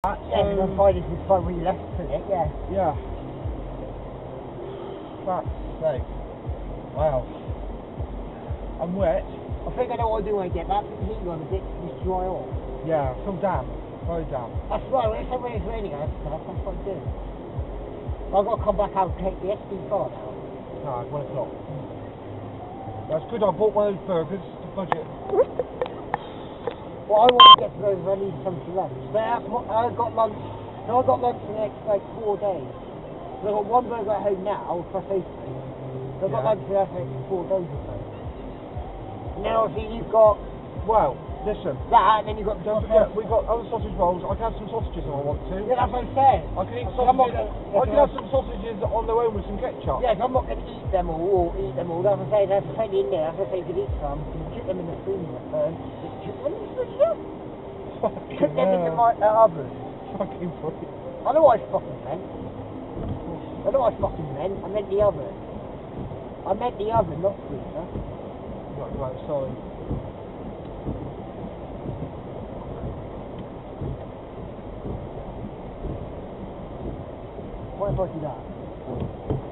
Yeah, on Friday was fine when you left it, yeah. Yeah. Fuck's sake. Wow. I'm wet. I think I know what I do when I get that. Put the heat on a bit to just dry off. Yeah, I feel damp. Very damp. That's right, when it's raining, that's quite good. I've got to come back out and take the SD car now. No, it's 1 o'clock. That's good, I bought one of those burgers to budget. Well, I want to get to those, I need something to lunch. But I've got lunch, no, I've got lunch for the next, like, 4 days. So I've got one burger at home now, plus those three. So I've got lunch for the next 4 days or so. And then obviously you've got, Well, listen. that, and then you've got... Don't forget, we've got other sausage rolls. I can have some sausages if I want to. Yeah, that's what I'm saying. I can eat sausages. I can have some sausages on their own with some ketchup. Yeah, I'm not going to eat them all, That's what I'm saying. There's plenty in there. That's what I'm saying. You can eat some. You can cook them in the freezer. Cook them in the freezer? Cook them in the oven. Fucking funny. I know what I fucking meant. I meant the oven. I meant the oven, not freezer. Right, sorry. What if I do that?